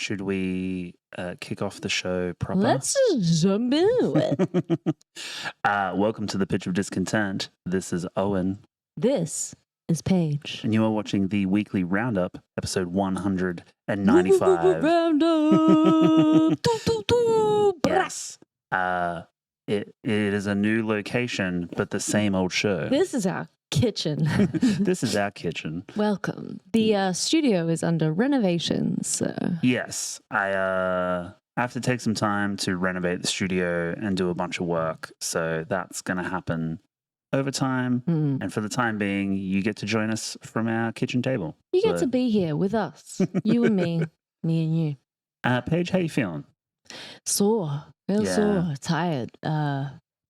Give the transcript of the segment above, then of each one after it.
should we kick off the show proper? Let's just jump into it. Welcome to the Pitch of Discontent. This is Owen. This is Paige. And you are watching the weekly Roundup, episode 195. Roundup. Yes. It is a new location, but the same old show. This is our kitchen. This is our kitchen. Welcome. The studio is under renovations. So. Yes. I have to take some time to renovate the studio and do a bunch of work. So that's going to happen over time. And for the time being, you get to join us from our kitchen table. You get to be here with us. You and me. Me and you. Paige, how you feeling? Sore. Real sore. Tired.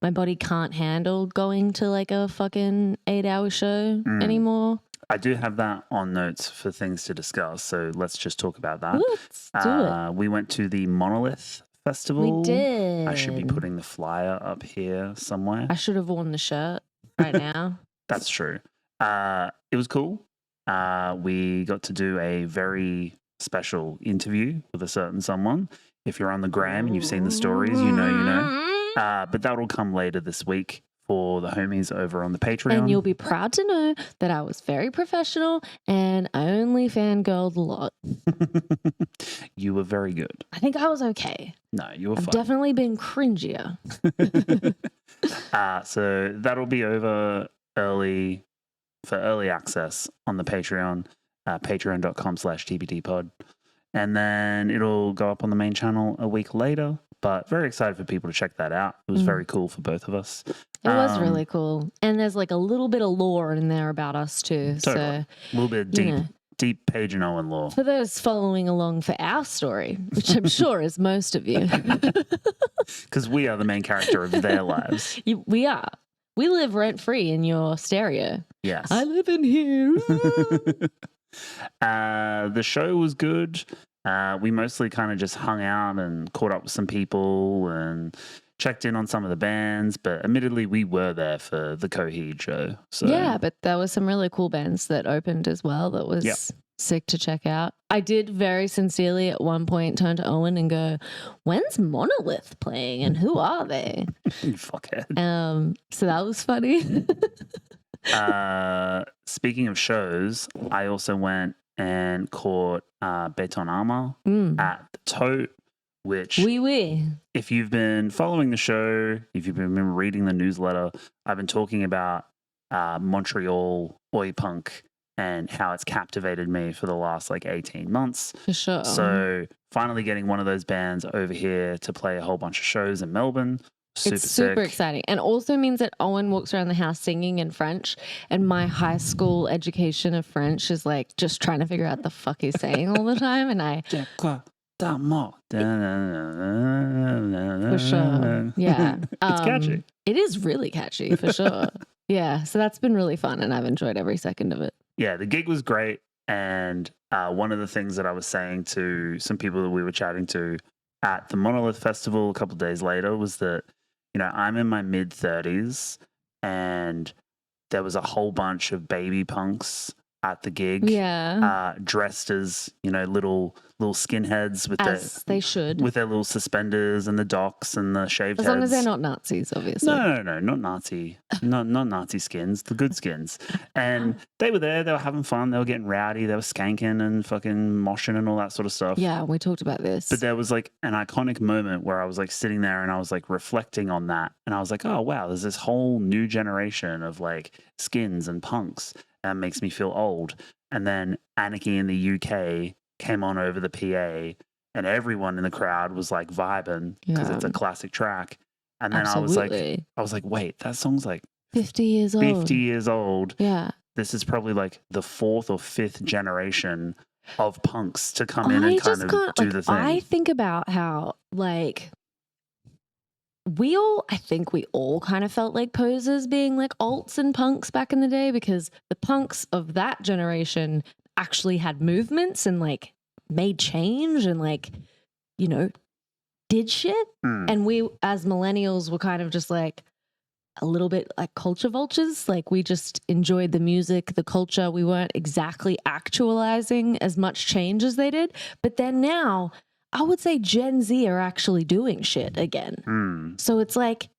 My body can't handle going to like a fucking 8-hour show anymore. I do have that on notes for things to discuss, so let's just talk about that. Let's do it. We went to the Monolith Festival. We did. I should be putting the flyer up here somewhere. I should have worn the shirt right now. That's true. It was cool. We got to do a very special interview with a certain someone. If you're on the gram and you've seen the stories, you know. But that'll come later this week for the homies over on the Patreon. And you'll be proud to know that I was very professional and I only fangirled a lot. You were very good. I think I was okay. No, you were I've fine. definitely been cringier. So that'll be over early for early access on the Patreon, patreon.com/tpdpod. And then it'll go up on the main channel a week later. But very excited for people to check that out. It was very cool for both of us. It was really cool. And there's like a little bit of lore in there about us too. Totally. So A little bit of deep Paige and Owen lore. for those following along for our story, which I'm sure is most of you. Because we are the main character of their lives. We are. We live rent free in your stereo. Yes. I live in here. The show was good. We mostly kind of just hung out and caught up with some people and checked in on some of the bands. But admittedly, we were there for the Coheed show. So yeah, but there were some really cool bands that opened as well that was sick to check out. I did very sincerely at one point turn to Owen and go, when's Monolith playing and who are they? You fuckhead. So that was funny. Speaking of shows, I also went and caught Beton Armour at the Tote, which if you've been following the show, if you've been reading the newsletter, I've been talking about Montreal oi punk and how it's captivated me for the last like 18 months. For sure. So finally getting one of those bands over here to play a whole bunch of shows in Melbourne. It's super exciting. And also means that Owen walks around the house singing in French and my high school education of French is like just trying to figure out the fuck he's saying all the time. And I... For sure. Yeah. It's catchy. It is really catchy, for sure. Yeah. So that's been really fun and I've enjoyed every second of it. Yeah, the gig was great. And one of the things that I was saying to some people that we were chatting to at the Monolith Festival a couple of days later was that, you know, I'm in my mid-30s and there was a whole bunch of baby punks at the gig. Yeah. Dressed as, you know, little skinheads with they should. With their little suspenders and the docks and the shaved heads. As long as they're not Nazis, obviously. No, not Nazi. not Nazi skins, the good skins. And they were there, they were having fun, they were getting rowdy, they were skanking and fucking moshing and all that sort of stuff. Yeah, we talked about this. But there was like an iconic moment where I was like sitting there and I was like reflecting on that. And I was like, oh wow, there's this whole new generation of like skins and punks. That makes me feel old. And then Anarchy in the UK came on over the PA and everyone in the crowd was like vibing because it's a classic track. And then Absolutely. I was like, wait, that song's like 50 years old. 50 years old. Yeah. This is probably like the 4th or 5th generation of punks to come in and kind of do the thing. I think about how like I think we all kind of felt like posers being like alts and punks back in the day because the punks of that generation actually had movements and like made change and like, you know, did shit. And we as millennials were kind of just like a little bit like culture vultures. Like we just enjoyed the music, the culture. We weren't exactly actualizing as much change as they did. But then now I would say Gen Z are actually doing shit again. So it's like,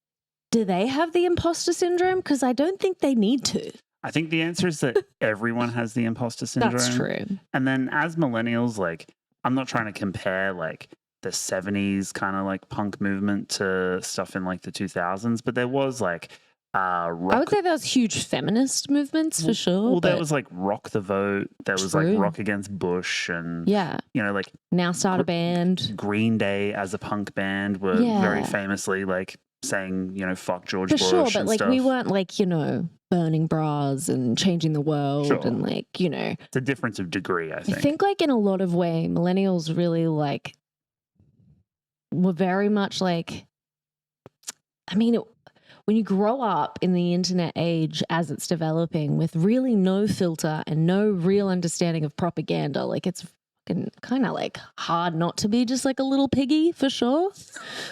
do they have the imposter syndrome? Because I don't think they need to. I think the answer is that everyone has the imposter syndrome. That's true. And then as millennials, like, I'm not trying to compare like the 70s kind of like punk movement to stuff in like the 2000s, but there was like rock. I would say there was huge feminist movements for sure. Well, there was like Rock the Vote. There was like Rock Against Bush and, you know, like Now Start a Band. Green Day as a punk band were very famously like saying, you know, fuck George Bush. For sure, but like stuff. we weren't like, you know, burning bras and changing the world and like, you know. It's a difference of degree, I think. I think like in a lot of ways, millennials really like were very much like, I mean, when you grow up in the internet age as it's developing with really no filter and no real understanding of propaganda, like it's kind of like hard not to be just like a little piggy for sure.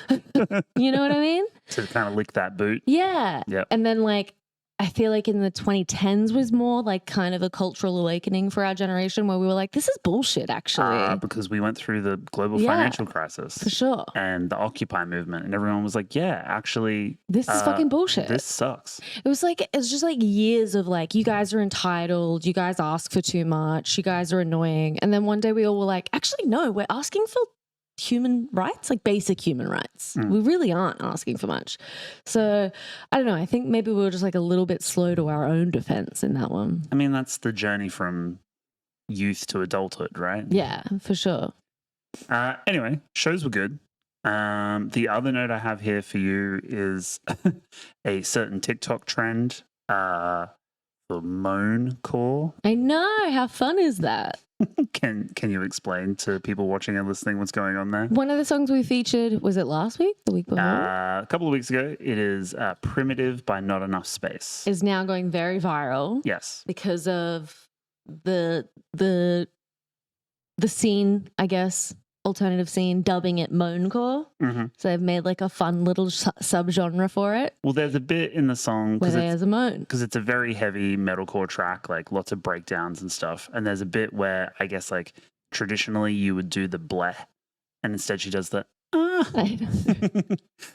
You know what I mean? To kind of lick that boot. Yeah. Yep. And then like, I feel like in the 2010s was more like kind of a cultural awakening for our generation where we were like, this is bullshit actually. Because we went through the global financial crisis. For sure. And the Occupy movement. And everyone was like, yeah, actually. This is fucking bullshit. This sucks. It was just like years of like, you guys are entitled. You guys ask for too much. You guys are annoying. And then one day we all were like, actually, no, we're asking for human rights, like basic human rights. We really aren't asking for much. So I don't know. I think maybe we were just like a little bit slow to our own defense in that one. I mean, that's the journey from youth to adulthood, right? Yeah, for sure. Anyway, shows were good. The other note I have here for you is a certain TikTok trend for moan core. I know. How fun is that? Can you explain to people watching and listening what's going on there? One of the songs we featured, was it last week? The week before? A couple of weeks ago. It is Primitive by Not Enough Space. Is now going very viral. Yes. Because of the scene, I guess, alternative scene, dubbing it moancore. So they've made like a fun little subgenre for it. Well, there's a bit in the song where there's a moan because it's a very heavy metalcore track, like lots of breakdowns and stuff. And there's a bit where I guess like traditionally you would do the bleh, and instead she does the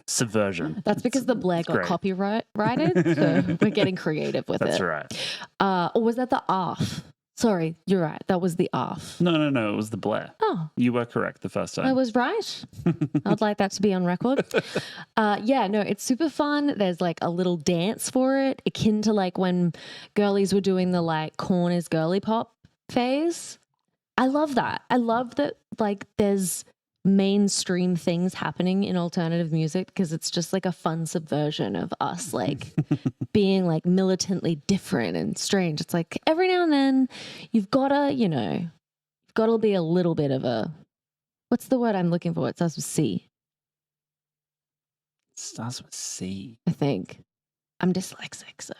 subversion. That's because the bleh got copyrighted, so we're getting creative with it. That's right. Or was that the arf? Sorry, you're right. That was the arf. No. It was the bleh. Oh. You were correct the first time. I was right. I'd like that to be on record. Yeah, no, it's super fun. There's like a little dance for it, akin to like when girlies were doing the like corn is girly pop phase. I love that. I love that like there's mainstream things happening in alternative music because it's just like a fun subversion of us like being like militantly different and strange. It's like every now and then you've gotta be a little bit of a, what's the word I'm looking for? It starts with C. It starts with C. I think. I'm dyslexic, so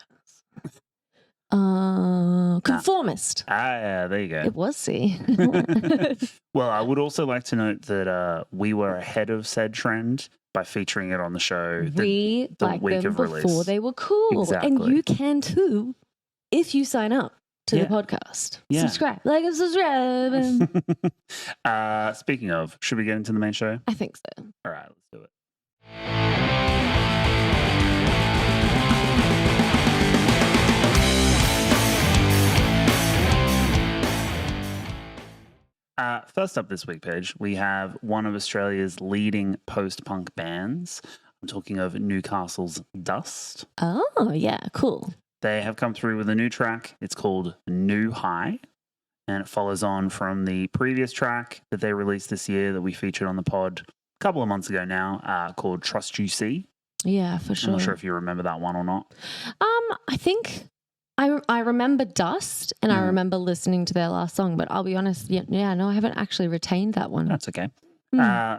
conformist. Yeah, there you go. It was C. Well, I would also like to note that we were ahead of said trend by featuring it on the show the week of release. Before they were cool. Exactly. And you can too if you sign up to the podcast. Yeah. Subscribe. Like and subscribe. Speaking of, should we get into the main show? I think so. All right, let's do it. First up this week, Paige, we have one of Australia's leading post-punk bands. I'm talking of Newcastle's Dust. Oh, yeah, cool. They have come through with a new track. It's called New High, and it follows on from the previous track that they released this year that we featured on the pod a couple of months ago now, called Trust You See. Yeah, for sure. I'm not sure if you remember that one or not. I think I remember Dust and I remember listening to their last song, but I'll be honest, no, I haven't actually retained that one. That's okay.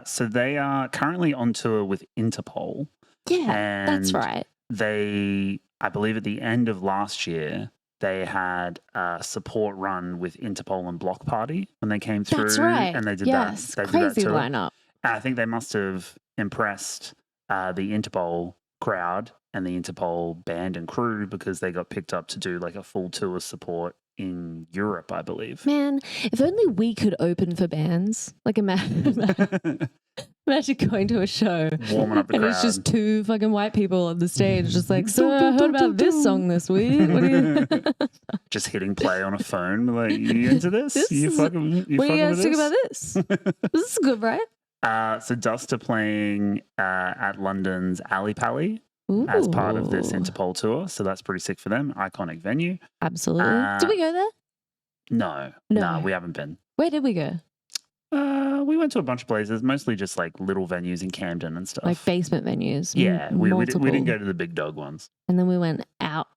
So they are currently on tour with Interpol. Yeah, that's right. They, I believe at the end of last year, they had a support run with Interpol and Block Party when they came through. That's right. And they did yes, that. Crazy lineup. I think they must have impressed the Interpol crowd and the Interpol band and crew because they got picked up to do like a full tour support in Europe, I believe. Man, if only we could open for bands. Like imagine going to a show warming up the and crowd. It's just two fucking white people on the stage just like, so I heard about this song this week. What do you just hitting play on a phone. Like, you into this? What do you guys think about this? This is good, right? So Dust are playing at London's Alley Pally as part of this Interpol tour. So that's pretty sick for them. Iconic venue. Absolutely. Did we go there? No, we haven't been. Where did we go? We went to a bunch of places, mostly just like little venues in Camden and stuff. Like basement venues. Yeah, we didn't go to the big dog ones. And then we went out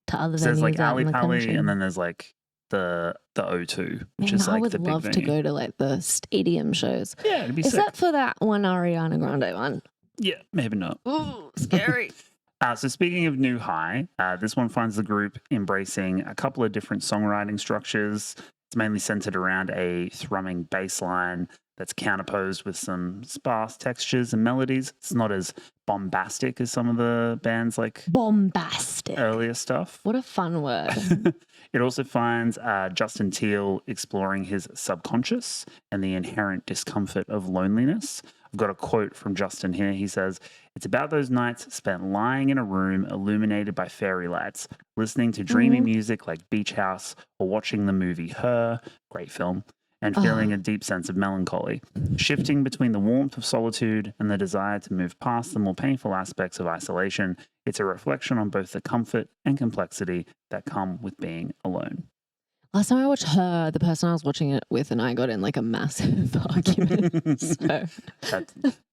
to other venues. There's like Alley the Pally, country. and then there's like the O2, which is like the big venue. I would love to go to like the stadium shows. Yeah, it'd be sick. Except for that one Ariana Grande one. Yeah, maybe not. Ooh, scary. So speaking of New High, this one finds the group embracing a couple of different songwriting structures. It's mainly centered around a thrumming bass line that's counterposed with some sparse textures and melodies. It's not as bombastic as some of the band's like bombastic earlier stuff. What a fun word. It also finds Justin Teal exploring his subconscious and the inherent discomfort of loneliness. I've got a quote from Justin here. He says, "It's about those nights spent lying in a room illuminated by fairy lights, listening to dreamy music like Beach House or watching the movie Her," great film, and feeling a deep sense of melancholy, shifting between the warmth of solitude and the desire to move past the more painful aspects of isolation. It's a reflection on both the comfort and complexity that come with being alone. Last time I watched Her, the person I was watching it with and I got in like a massive argument. So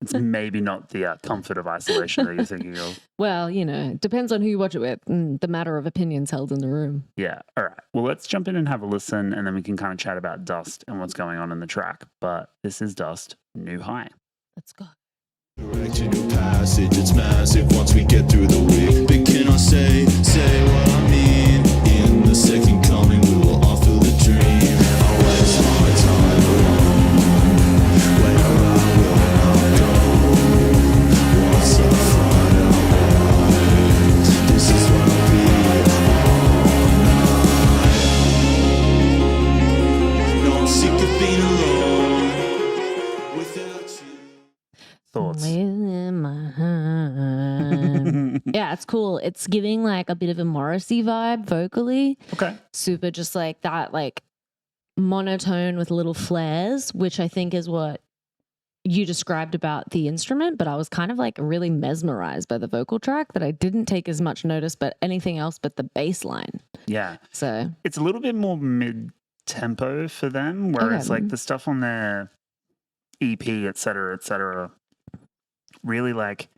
it's maybe not the comfort of isolation that you're thinking of. Well, you know, it depends on who you watch it with and the matter of opinions held in the room. Yeah. All right. Well, let's jump in and have a listen, and then we can kind of chat about Dust and what's going on in the track. But this is Dust, New High. Let's go. Direct a new passage, it's massive once we get through the week. But can I say what I mean? In the second coming, we will offer the dream. I waste my time alone, where I will not go. Once I find out why, this is what I'll be all night. No, I'm sick of being alone without you. Thoughts? Yeah, it's cool. It's giving like a bit of a Morrissey vibe vocally. Okay. Super just like that, like monotone with little flares, which I think is what you described about the instrument, but I was kind of like really mesmerized by the vocal track that I didn't take as much notice, but anything else but the bass line. Yeah. So it's a little bit more mid-tempo for them, whereas like the stuff on their EP, et cetera, really like,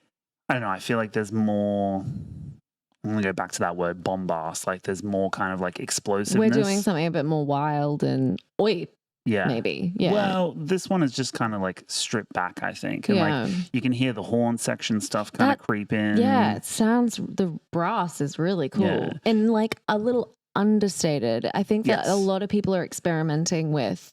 I don't know, I feel like there's more, I'm going to go back to that word, bombast, like there's more kind of like explosiveness. We're doing something a bit more wild and maybe. Yeah. Well, this one is just kind of like stripped back, I think. And like you can hear the horn section stuff kind of creep in. Yeah, it sounds, the brass is really cool and like a little understated. I think that a lot of people are experimenting with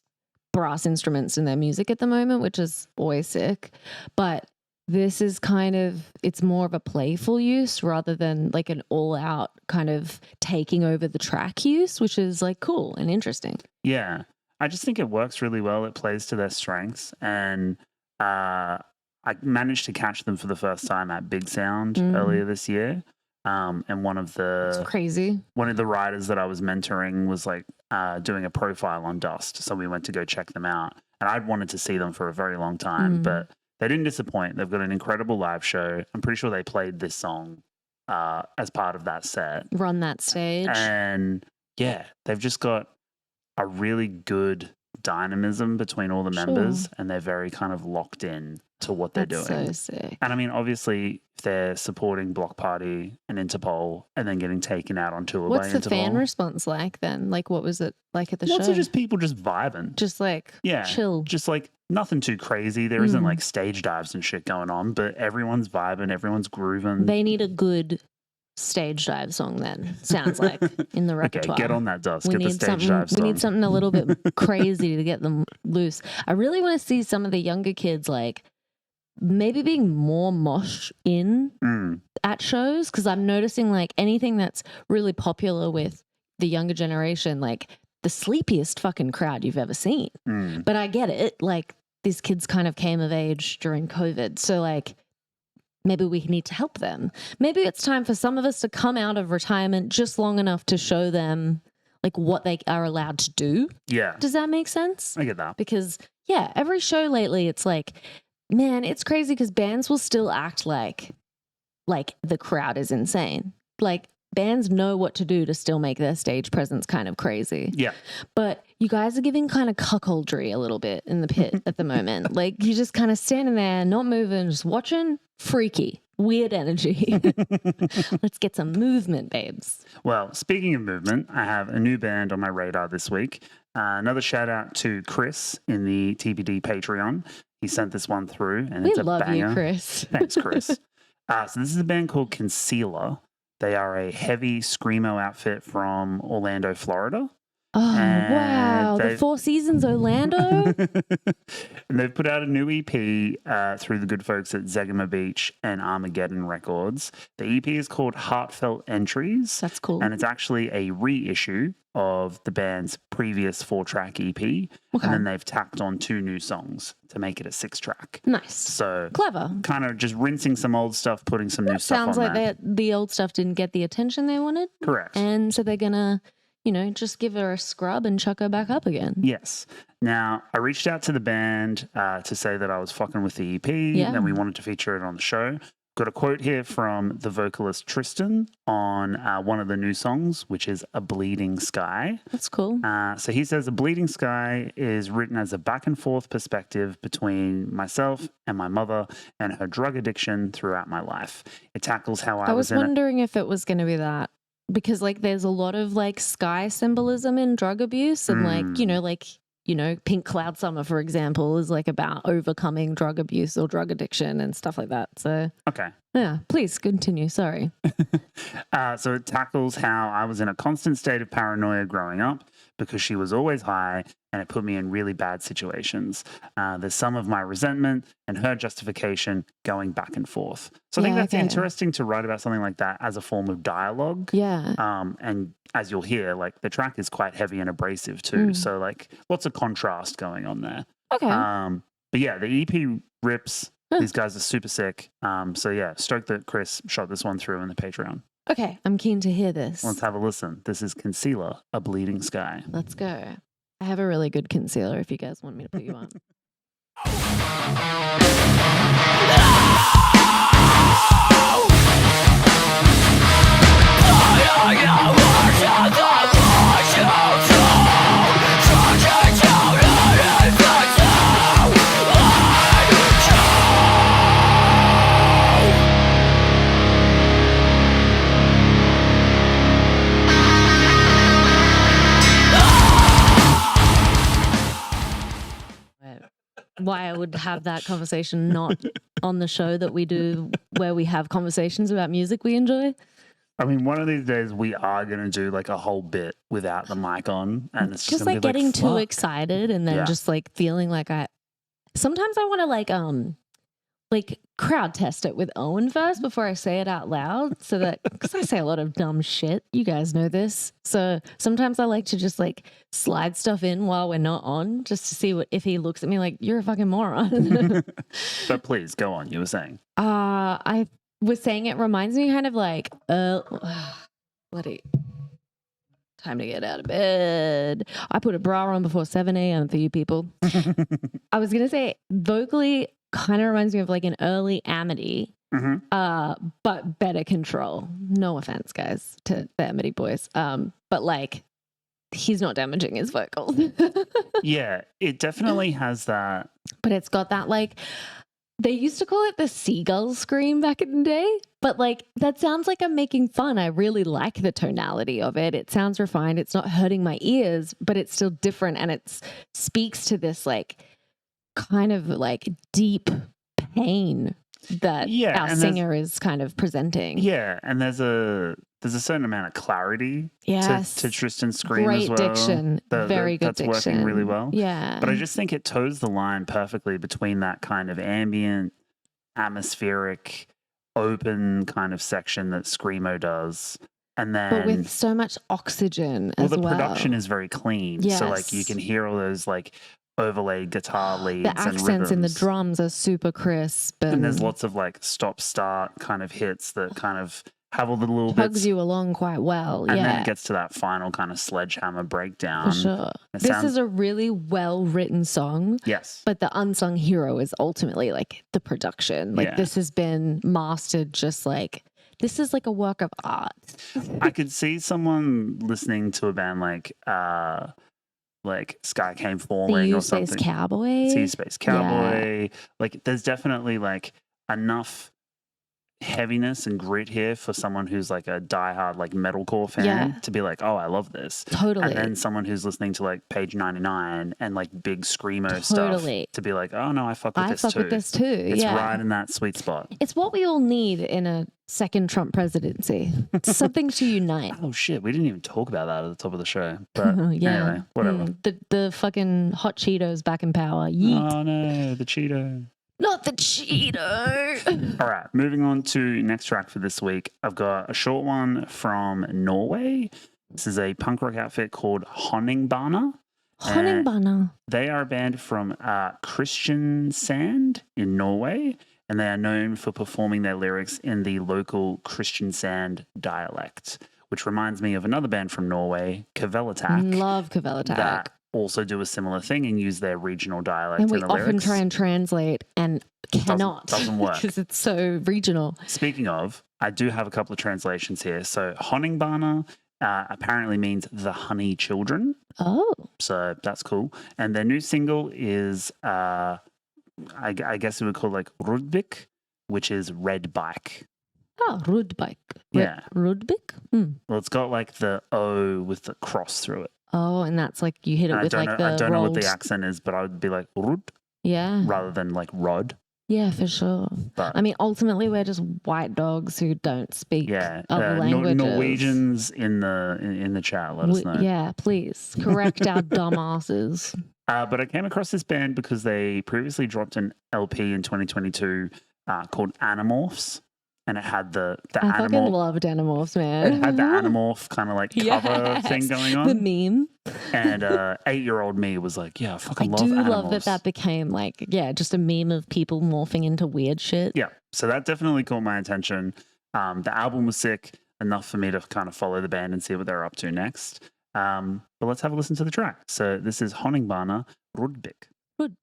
brass instruments in their music at the moment, which is always sick. But this is kind of, it's more of a playful use rather than like an all-out kind of taking over the track use, which is like cool and interesting. Yeah. I just think it works really well. It plays to their strengths. And I managed to catch them for the first time at Big Sound earlier this year. And one of the writers that I was mentoring was like doing a profile on Dust. So we went to go check them out. And I'd wanted to see them for a very long time, but they didn't disappoint. They've got an incredible live show. I'm pretty sure they played this song as part of that set. Run that stage. And yeah, they've just got a really good dynamism between all the members, and they're very kind of locked in to what they're doing. So sick. And I mean, obviously, if they're supporting Block Party and Interpol and then getting taken out on tour by Interpol. What's the fan response like then? Like, what was it like at the show? Lots of just people just vibing. Just like chill. Just like nothing too crazy. There isn't like stage dives and shit going on, but everyone's vibing, everyone's grooving. They need a good stage dive song then, sounds like, in the repertoire. Okay, get on that, Dust. Get the stage dive song. We need something a little bit crazy to get them loose. I really want to see some of the younger kids like maybe being more mosh in at shows, because I'm noticing like anything that's really popular with the younger generation, like the sleepiest fucking crowd you've ever seen. But I get it. Like these kids kind of came of age during COVID. So like maybe we need to help them. Maybe it's time for some of us to come out of retirement just long enough to show them like what they are allowed to do. Yeah. Does that make sense? I get that. Because yeah, every show lately, it's like, man, it's crazy because bands will still act like the crowd is insane. Like bands know what to do to still make their stage presence kind of crazy. Yeah. But you guys are giving kind of cuckoldry a little bit in the pit at the moment. Like you're just kind of standing there, not moving, just watching. Freaky, weird energy. Let's get some movement, babes. Well, speaking of movement, I have a new band on my radar this week. Another shout out to Chris in the TPD Patreon. He sent this one through, and it's a banger. We love you, Chris. Thanks, Chris. So this is a band called Concealer. They are a heavy screamo outfit from Orlando, Florida. Oh, wow. The Four Seasons Orlando. And they've put out a new EP through the good folks at Zegema Beach and Armageddon Records. The EP is called Heartfelt Entries. That's cool. And it's actually a reissue of the band's previous 4-track EP. Okay. And then they've tacked on 2 new songs to make it a 6-track. Nice. So clever. Kind of just rinsing some old stuff, putting some new stuff on there. Sounds like the old stuff didn't get the attention they wanted. Correct. And so they're going to, just give her a scrub and chuck her back up again. Yes. Now, I reached out to the band to say that I was fucking with the EP and we wanted to feature it on the show. Got a quote here from the vocalist Tristan on one of the new songs, which is A Bleeding Sky. That's cool. So he says, A Bleeding Sky is written as a back and forth perspective between myself and my mother and her drug addiction throughout my life. It tackles how I was wondering if it was going to be that. Because like there's a lot of like sky symbolism in drug abuse and Pink Cloud Summer, for example, is like about overcoming drug abuse or drug addiction and stuff like that. So okay. Yeah, please continue. Sorry. So it tackles how I was in a constant state of paranoia growing up because she was always high and it put me in really bad situations. There's some of my resentment and her justification going back and forth. So I think that's interesting to write about something like that as a form of dialogue. Yeah. And as you'll hear, like the track is quite heavy and abrasive too. So like lots of contrast going on there. Okay. But yeah, the EP rips. These guys are super sick. So yeah, stoked that Chris shot this one through in the Patreon. Okay, I'm keen to hear this. Let's have a listen. This is Concealer, A Bleeding Sky. Let's go. I have a really good concealer if you guys want me to put you on. Why I would have that conversation not on the show that we do where we have conversations about music we enjoy. I mean, one of these days we are going to do like a whole bit without the mic on, and it's just like getting too excited and then just like feeling like sometimes I want to like crowd test it with Owen first before I say it out loud, so that because I say a lot of dumb shit, you guys know this. So sometimes I like to just like slide stuff in while we're not on, just to see if he looks at me like you're a fucking moron. But please go on. You were saying. I was saying it reminds me kind of like bloody time to get out of bed. I put a bra on before 7 a.m. for you people. I was gonna say vocally. Kind of reminds me of like an early Amity, but better control. No offense, guys, to the Amity boys. But like, he's not damaging his vocals. Yeah, it definitely has that. But it's got that like, they used to call it the seagull scream back in the day. But like, that sounds like I'm making fun. I really like the tonality of it. It sounds refined. It's not hurting my ears, but it's still different. And it speaks to this like, kind of like deep pain that our singer is kind of presenting. Yeah, and there's a certain amount of clarity to Tristan's scream Great as well. Diction. Very good diction. That's working really well. Yeah. But I just think it toes the line perfectly between that kind of ambient, atmospheric, open kind of section that screamo does And then, but with so much oxygen as well. The production is very clean. Yes. So like you can hear all those like overlaid guitar leads the accents in the drums are super crisp. And there's lots of like stop-start kind of hits that kind of have all the little tugs bits. You along quite well. And then it gets to that final kind of sledgehammer breakdown. For sure. This is a really well-written song. Yes. But the unsung hero is ultimately like the production. Like this has been mastered just like, this is like a work of art. I could see someone listening to a band like Sky Came Falling or something. Space Cowboy. Sea Space Cowboy. Yeah. Like there's definitely like enough heaviness and grit here for someone who's like a diehard like metalcore fan to be like, oh, I love this. Totally. And then someone who's listening to like Page 99 and like big screamo stuff to be like, oh no, I fuck with this too. It's right in that sweet spot. It's what we all need in a second Trump presidency. Something to unite. Oh shit, we didn't even talk about that at the top of the show. But anyway, whatever. The fucking hot Cheetos back in power. Yeet. Oh no, the Cheeto. Not the Cheeto. All right, moving on to next track for this week. I've got a short one from Norway. This is a punk rock outfit called Honningbarna. Honningbarna. They are a band from Kristiansand in Norway, and they are known for performing their lyrics in the local Kristiansand dialect, which reminds me of another band from Norway, Kvelertak. Love Kvelertak. That also do a similar thing and use their regional dialect and we in the often lyrics. Try and translate and cannot. Doesn't work. Because it's so regional. Speaking of, I do have a couple of translations here. So Honningbarna apparently means the honey children. Oh. So that's cool. And their new single is, I guess it would call like Rudbik, which is red bike. Oh, Rudbik. Yeah. Rudbik? Well, it's got like the O with the cross through it. Oh, and that's like you hit it with like the I don't know what rolled... the accent is, but I would be like Rud. Yeah. Rather than like Rod. Yeah, for sure. But, I mean, ultimately, we're just white dogs who don't speak other languages. Norwegians in the chat, let us know. Yeah, please correct our dumb asses. But I came across this band because they previously dropped an LP in 2022 called Animorphs. And it had the I fucking loved Animorphs, man. It had the Animorph kind of like cover thing going on. The meme. And 8-year-old me was like, yeah, I fucking love Animorphs. I do love that became like, just a meme of people morphing into weird shit. Yeah, so that definitely caught my attention. The album was sick, enough for me to kind of follow the band and see what they're up to next. But let's have a listen to the track. So this is Honningbarna, Rudbik. Rud.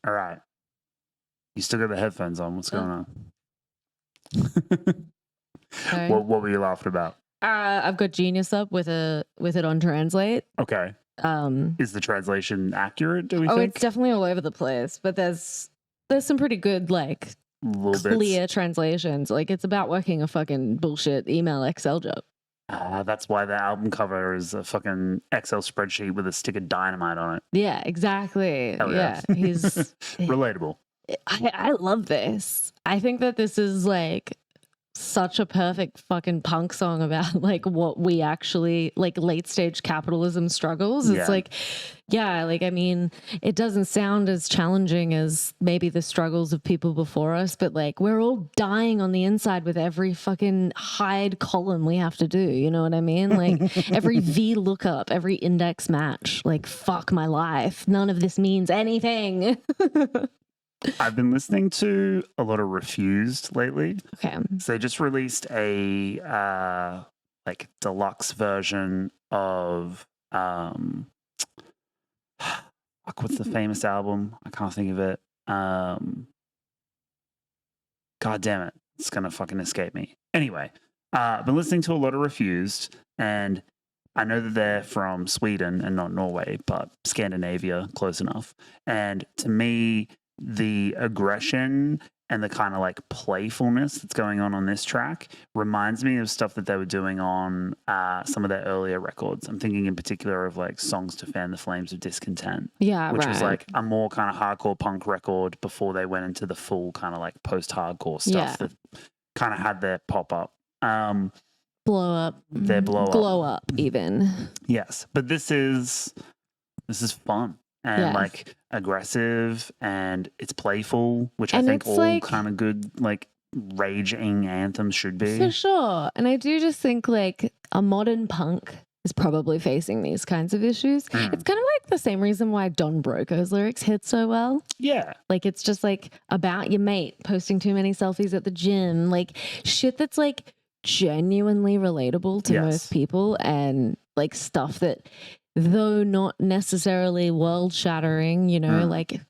All right. You still got the headphones on. What's going on? What were you laughing about? I've got Genius up with it on Translate. Okay. Is the translation accurate, do we think? It's definitely all over the place, but there's some pretty good like clear translations. Like it's about working a fucking bullshit email Excel job. That's why the album cover is a fucking Excel spreadsheet with a stick of dynamite on it. Yeah, exactly. Yeah. He's relatable. I love this. I think that this is like such a perfect fucking punk song about like what we actually like late stage capitalism struggles. It's like, I mean, it doesn't sound as challenging as maybe the struggles of people before us, but like we're all dying on the inside with every fucking hide column we have to do. You know what I mean? Like every V lookup, every index match, like fuck my life. None of this means anything. I've been listening to a lot of Refused lately. Okay. So they just released a like deluxe version of what's the famous album? I can't think of it. God damn it. It's gonna fucking escape me. Anyway, I've been listening to a lot of Refused, and I know that they're from Sweden and not Norway, but Scandinavia, close enough. And to me, the aggression and the kind of like playfulness that's going on this track reminds me of stuff that they were doing on some of their earlier records. I'm thinking in particular of like Songs to Fan the Flames of Discontent, which was like a more kind of hardcore punk record before they went into the full kind of like post-hardcore stuff that kind of had their pop-up. Blow up. Their glow up even. Yes, but this is fun. And like aggressive, and it's playful, which I think all like, kind of good like raging anthems should be. For sure. And I do just think like a modern punk is probably facing these kinds of issues. It's kind of like the same reason why Don Broco's lyrics hit so well. Yeah. Like it's just like about your mate posting too many selfies at the gym, like shit that's like genuinely relatable to most people, and like stuff that, though not necessarily world shattering, you know, like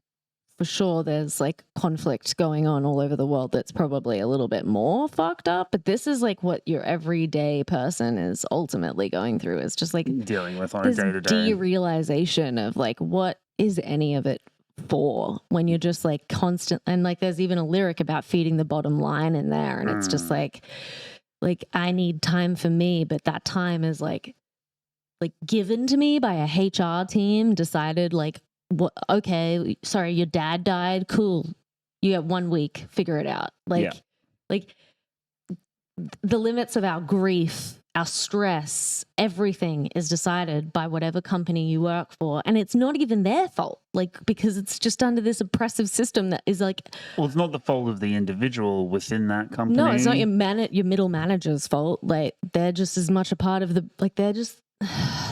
for sure there's like conflict going on all over the world that's probably a little bit more fucked up, but this is like what your everyday person is ultimately going through. It's just like dealing with on a day-to-day derealization of like what is any of it for when you're just like constant, and like there's even a lyric about feeding the bottom line in there, and it's just like I need time for me, but that time is like given to me by a HR team, decided like, what? Okay, sorry, your dad died. Cool. You have 1 week, figure it out. Like the limits of our grief, our stress, everything is decided by whatever company you work for. And it's not even their fault, like, because it's just under this oppressive system that is like... Well, it's not the fault of the individual within that company. No, it's not your middle manager's fault. Like, they're just as much a part of the... Like, they're just...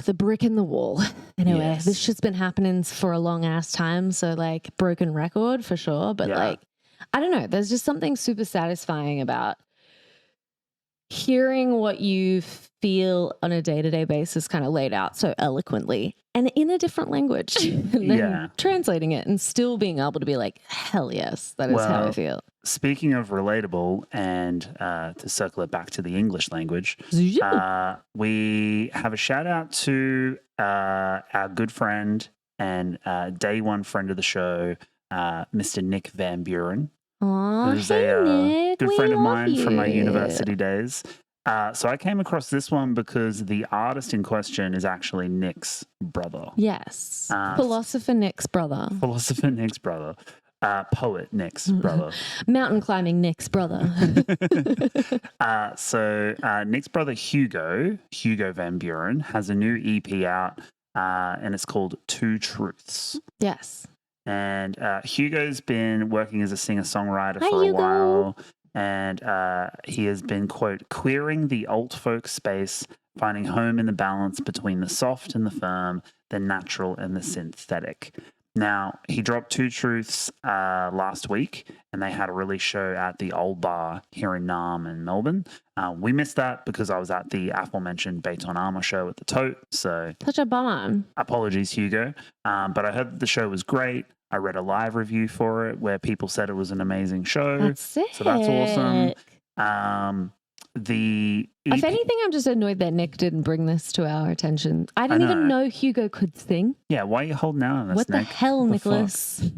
the brick in the wall. Anyway, this shit's been happening for a long ass time, so like broken record for sure, but like I don't know, there's just something super satisfying about hearing what you feel on a day-to-day basis kind of laid out so eloquently and in a different language, and then translating it and still being able to be like, hell yes, that is how I feel. Speaking of relatable, and to circle it back to the English language, we have a shout out to our good friend and day one friend of the show, Mr. Nick Van Buuren. Who's a good friend of mine from my university days. So I came across this one because the artist in question is actually Nick's brother. Yes. Philosopher Nick's brother. Philosopher Nick's brother. Poet Nick's brother. Mountain climbing Nick's brother. So Nick's brother Hugo Van Buuren, has a new EP out, and it's called Two Truths. Yes. And Hugo's been working as a singer-songwriter for a while, and he has been, quote, queering the alt folk space, finding home in the balance between the soft and the firm, the natural and the synthetic. Now, he dropped Two Truths last week, and they had a release show at the Old Bar here in Naarm in Melbourne. We missed that because I was at the aforementioned Beton Armour show at the Tote, so... Such a bummer. Apologies, Hugo. But I heard the show was great. I read a live review for it where people said it was an amazing show. That's sick. So that's awesome. If anything, I'm just annoyed that Nick didn't bring this to our attention. I didn't even know Hugo could sing. Yeah, why are you holding out on us, What Nick? the hell, Nicholas?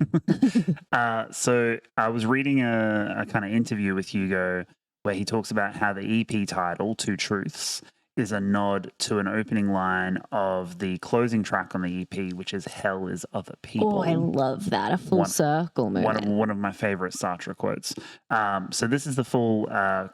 So I was reading a kind of interview with Hugo where he talks about how the EP title, Two Truths, is a nod to an opening line of the closing track on the EP, which is Hell is Other People. Oh, I love that. A full circle moment. One of my favorite Sartre quotes. So this is the full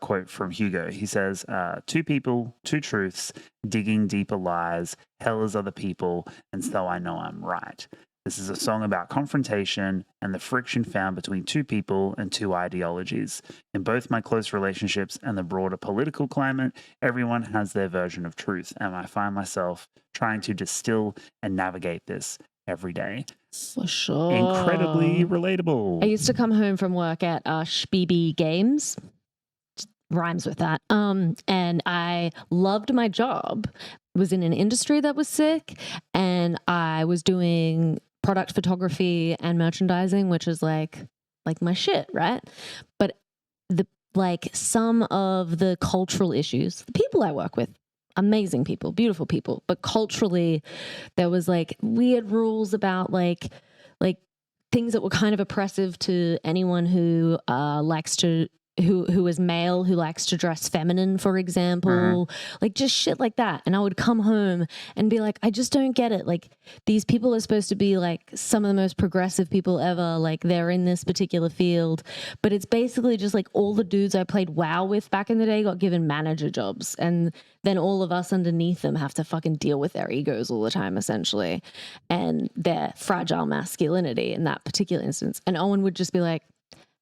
quote from Hugo. He says, two people, two truths, digging deeper lies, hell is other people, and so I know I'm right. This is a song about confrontation and the friction found between two people and two ideologies. In both my close relationships and the broader political climate, everyone has their version of truth, and I find myself trying to distill and navigate this every day. For sure. Incredibly relatable. I used to come home from work at Shbibi Games. Rhymes with that. And I loved my job. Was in an industry that was sick, and I was doing product photography and merchandising, which is like my shit, right? But some of the cultural issues, the people I work with, amazing people, beautiful people, but culturally there was like weird rules about like things that were kind of oppressive to anyone who likes to who is male, who likes to dress feminine, for example, like just shit like that. And I would come home and be like, I just don't get it. Like these people are supposed to be like some of the most progressive people ever. Like they're in this particular field, but it's basically just like all the dudes I played WoW with back in the day got given manager jobs. And then all of us underneath them have to fucking deal with their egos all the time, essentially, and their fragile masculinity in that particular instance. And Owen would just be like,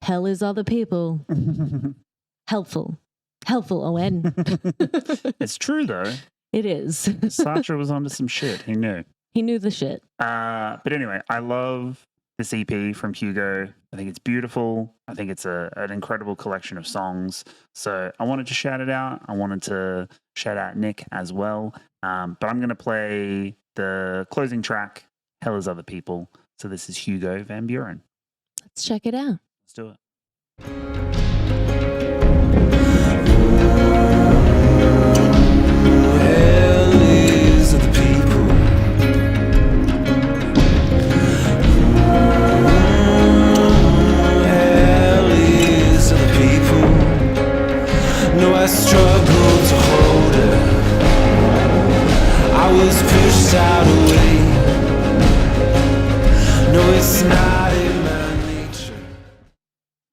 hell is other people. Helpful, Owen. It's true, though. It is. Sartre was onto some shit. He knew. He knew the shit. But anyway, I love this EP from Hugo. I think it's beautiful. I think it's an incredible collection of songs. So I wanted to shout it out. I wanted to shout out Nick as well. But I'm going to play the closing track, Hell is Other People. So this is Hugo van Buuren. Let's check it out. Let's do it. Hell is other people. Hell is other people. No, I struggled to hold her. I was pushed out away. No, it's not in my nature.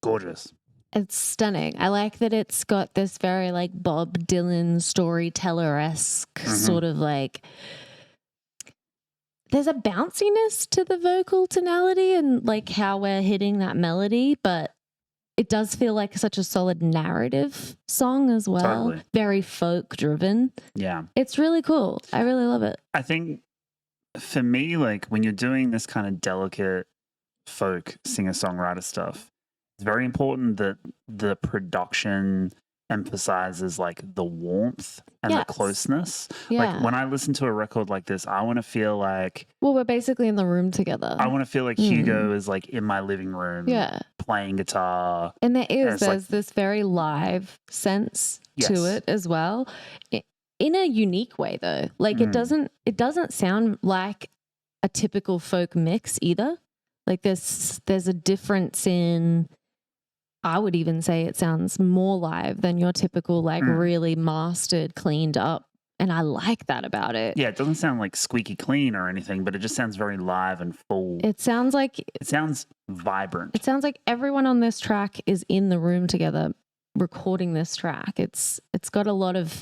Gorgeous. It's stunning. I like that it's got this very like Bob Dylan storyteller-esque sort of like, there's a bounciness to the vocal tonality and like how we're hitting that melody, but it does feel like such a solid narrative song as well. Totally. Very folk driven. Yeah. It's really cool. I really love it. I think for me, like when you're doing this kind of delicate folk singer-songwriter stuff, it's very important that the production emphasizes like the warmth and the closeness. Yeah. Like when I listen to a record like this, I want to feel like, well, we're basically in the room together. I want to feel like Hugo is like in my living room playing guitar. And there's like, this very live sense to it as well. In a unique way though. Like it doesn't sound like a typical folk mix either. Like there's a difference in, I would even say it sounds more live than your typical like really mastered, cleaned up. And I like that about it. Yeah, it doesn't sound like squeaky clean or anything, but it just sounds very live and full. It sounds vibrant. It sounds like everyone on this track is in the room together recording this track. It's got a lot of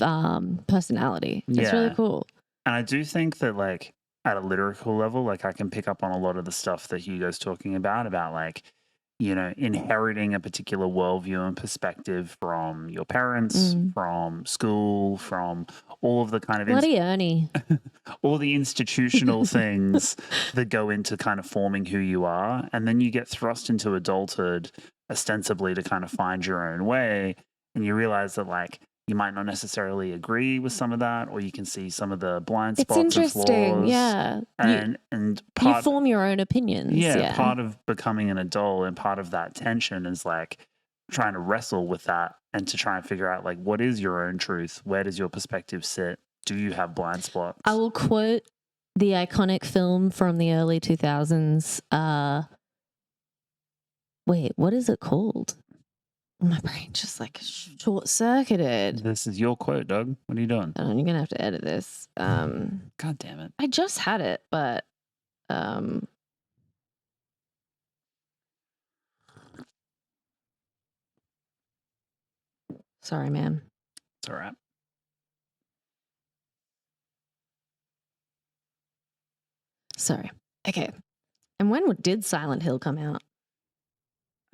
personality. It's really cool. And I do think that like at a lyrical level, like I can pick up on a lot of the stuff that Hugo's talking about like, you know, inheriting a particular worldview and perspective from your parents, from school, from all of the kind of bloody Ernie, all the institutional things that go into kind of forming who you are, and then you get thrust into adulthood ostensibly to kind of find your own way, and you realize that like you might not necessarily agree with some of that, or you can see some of the blind spots it's interesting, and flaws. Yeah. And you form your own opinions. Yeah, part of becoming an adult and part of that tension is like trying to wrestle with that and to try and figure out like what is your own truth? Where does your perspective sit? Do you have blind spots? I will quote the iconic film from the early 2000s. Wait, what is it called? My brain just like short-circuited. This is your quote, Doug. What are you doing? Oh, you're going to have to edit this. God damn it. I just had it, but sorry, man. It's all right. Sorry. Okay. And when did Silent Hill come out?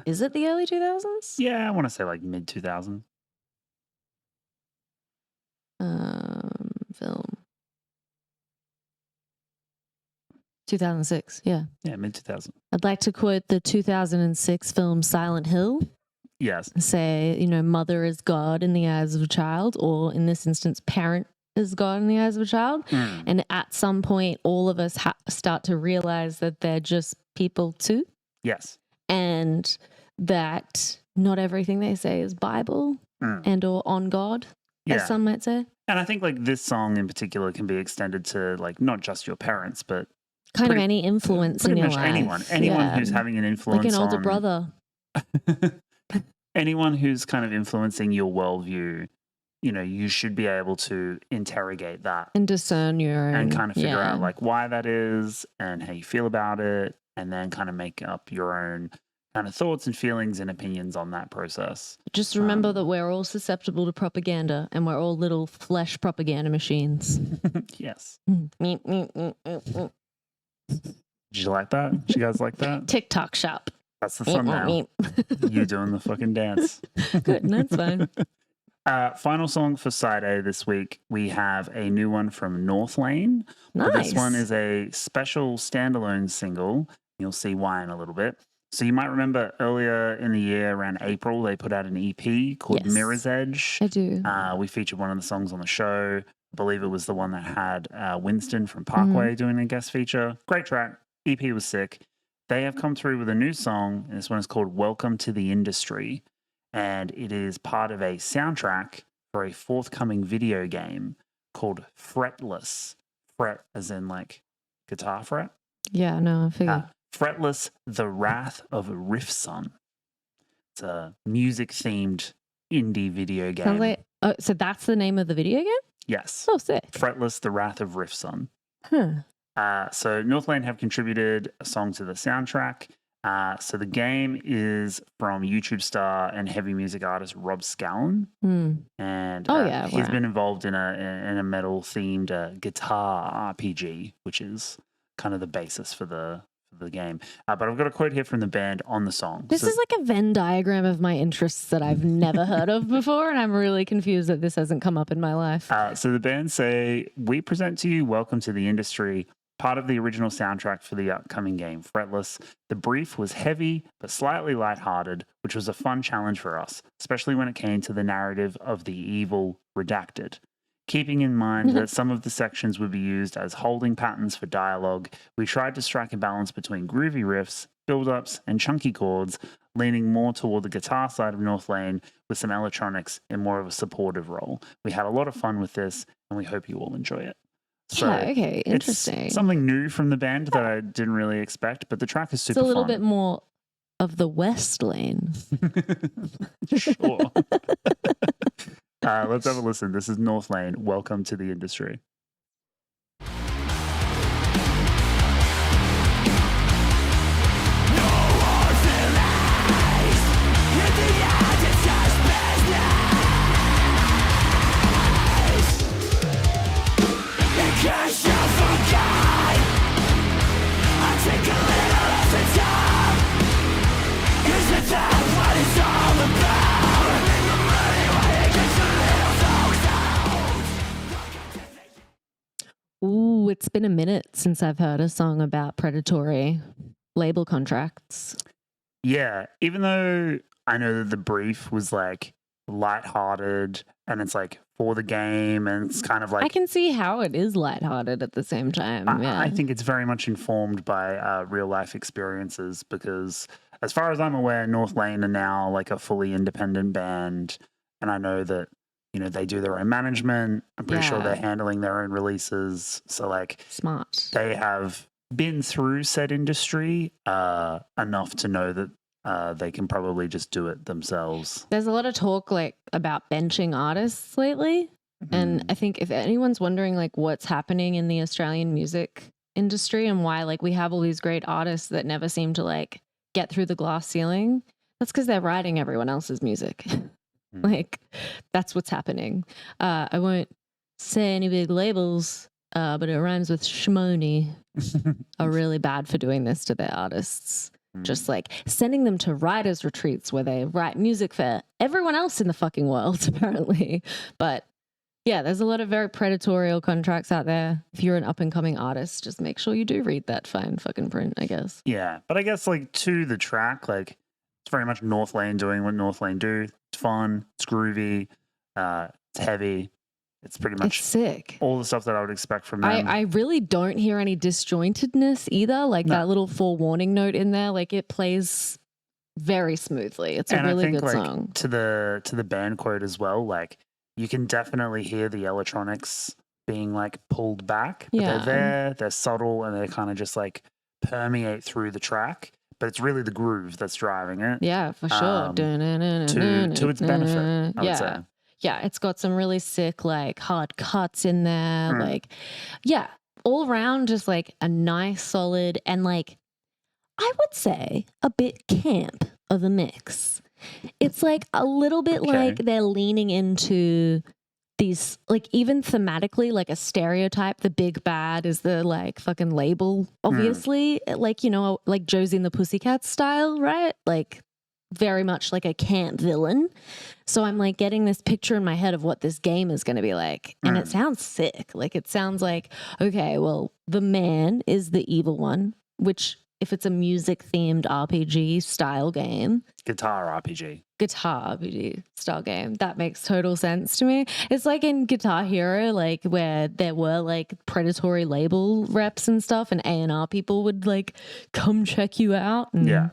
Is it the early 2000s? Yeah, I want to say like mid 2000s. Film. 2006, yeah. Yeah, mid 2000s. I'd like to quote the 2006 film Silent Hill. Yes. Say, you know, mother is God in the eyes of a child, or in this instance, parent is God in the eyes of a child. And at some point, all of us start to realize that they're just people too. Yes. And that not everything they say is Bible and or on God, as some might say. And I think like this song in particular can be extended to like not just your parents, but kind of any influence in your life. Anyone who's having an influence, like an older brother. Anyone who's kind of influencing your worldview, you know, you should be able to interrogate that and discern your own, and kind of figure out like why that is and how you feel about it, and then kind of make up your own kind of thoughts and feelings and opinions on that process. Just remember that we're all susceptible to propaganda, and we're all little flesh propaganda machines. Yes. Did you like that? Did you guys like that? TikTok shop. That's the thumbnail. You doing the fucking dance. Good, that's fine. Final song for side A this week. We have a new one from Northlane. Nice. This one is a special standalone single. You'll see why in a little bit. So you might remember earlier in the year, around April, they put out an EP called Mirror's Edge. I do. We featured one of the songs on the show. I believe it was the one that had Winston from Parkway doing a guest feature. Great track. EP was sick. They have come through with a new song, and this one is called Welcome to the Industry. And it is part of a soundtrack for a forthcoming video game called Fretless. Fret as in like guitar fret? Yeah, no, I figured. Fretless, The Wrath of Riffson. It's a music-themed indie video game. Sounds like, so that's the name of the video game? Yes. Oh, sick. Fretless, The Wrath of Riffson. Huh. So Northlane have contributed a song to the soundtrack. So the game is from YouTube star and heavy music artist Rob Scallon. And he's been involved in a metal-themed guitar RPG, which is kind of the basis for the game. But I've got a quote here from the band on the song. This is like a Venn diagram of my interests that I've never heard of before, and I'm really confused that this hasn't come up in my life. So the band say, we present to you Welcome to the Industry, part of the original soundtrack for the upcoming game, Fretless. The brief was heavy but slightly lighthearted, which was a fun challenge for us, especially when it came to the narrative of the evil Redacted. Keeping in mind that some of the sections would be used as holding patterns for dialogue, we tried to strike a balance between groovy riffs, build-ups, and chunky chords, leaning more toward the guitar side of Northlane with some electronics in more of a supportive role. We had a lot of fun with this, and we hope you all enjoy it. So yeah, okay, interesting. It's something new from the band that I didn't really expect, but the track is super fun. It's a little bit more of the West Lane. Sure. Let's have a listen. This is Northlane. Welcome to the Industry. Ooh, it's been a minute since I've heard a song about predatory label contracts. Yeah, even though I know that the brief was like lighthearted and it's like for the game and it's kind of like... I can see how it is lighthearted at the same time. I think it's very much informed by real life experiences because as far as I'm aware, Northlane are now like a fully independent band, and I know that, you know, they do their own management. I'm pretty sure they're handling their own releases. So like smart. They have been through said industry enough to know that they can probably just do it themselves. There's a lot of talk like about benching artists lately. And I think if anyone's wondering like what's happening in the Australian music industry and why like we have all these great artists that never seem to like get through the glass ceiling, that's because they're writing everyone else's music. Like that's what's happening. I won't say any big labels, but it rhymes with shmoney are really bad for doing this to their artists. Just like sending them to writers' retreats where they write music for everyone else in the fucking world, apparently. But yeah, there's a lot of very predatorial contracts out there. If you're an up and coming artist, just make sure you do read that fine fucking print, I guess. Yeah, but I guess like to the track, like it's very much Northlane doing what Northlane do. It's fun, it's groovy, it's heavy. It's pretty much sick. All the stuff that I would expect from them. I really don't hear any disjointedness either. Like that little forewarning note in there, like it plays very smoothly. It's a really good song. To the band quote as well, like you can definitely hear the electronics being like pulled back. But they're there, they're subtle, and they kind of just like permeate through the track. But it's really the groove that's driving it. Yeah, for sure. To its benefit, I would say. Yeah, it's got some really sick, like, hard cuts in there. Like, yeah, all around just like a nice, solid, and like, I would say a bit camp of a mix. It's like a little bit like they're leaning into these, like, even thematically, like a stereotype. The big bad is the like fucking label, obviously, like, you know, like Josie and the Pussycats style, right? Like very much like a camp villain. So I'm like getting this picture in my head of what this game is going to be like. And it sounds sick. Like it sounds like, okay, well, the man is the evil one, which if it's a music themed RPG style game, guitar RPG style game, that makes total sense to me. It's like in Guitar Hero, like where there were like predatory label reps and stuff, and A&R people would like come check you out. And yeah.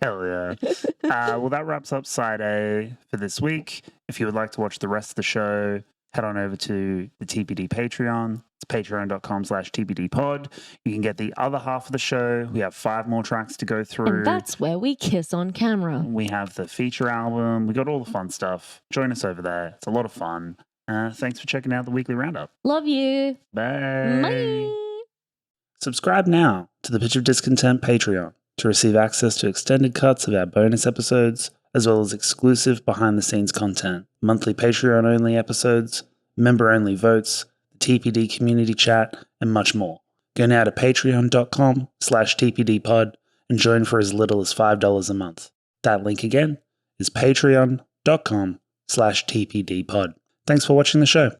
Hell yeah. Well, that wraps up side A for this week. If you would like to watch the rest of the show, head on over to the TPD Patreon. It's patreon.com/TPDpod. You can get the other half of the show. We have 5 more tracks to go through. And that's where we kiss on camera. We have the feature album. We got all the fun stuff. Join us over there. It's a lot of fun. Thanks for checking out the weekly roundup. Love you. Bye. Bye. Subscribe now to the Pitch of Discontent Patreon to receive access to extended cuts of our bonus episodes, as well as exclusive behind-the-scenes content, monthly Patreon-only episodes, member-only votes, the TPD community chat, and much more. Go now to patreon.com/TPDpod and join for as little as $5 a month. That link again is patreon.com/TPDpod. Thanks for watching the show.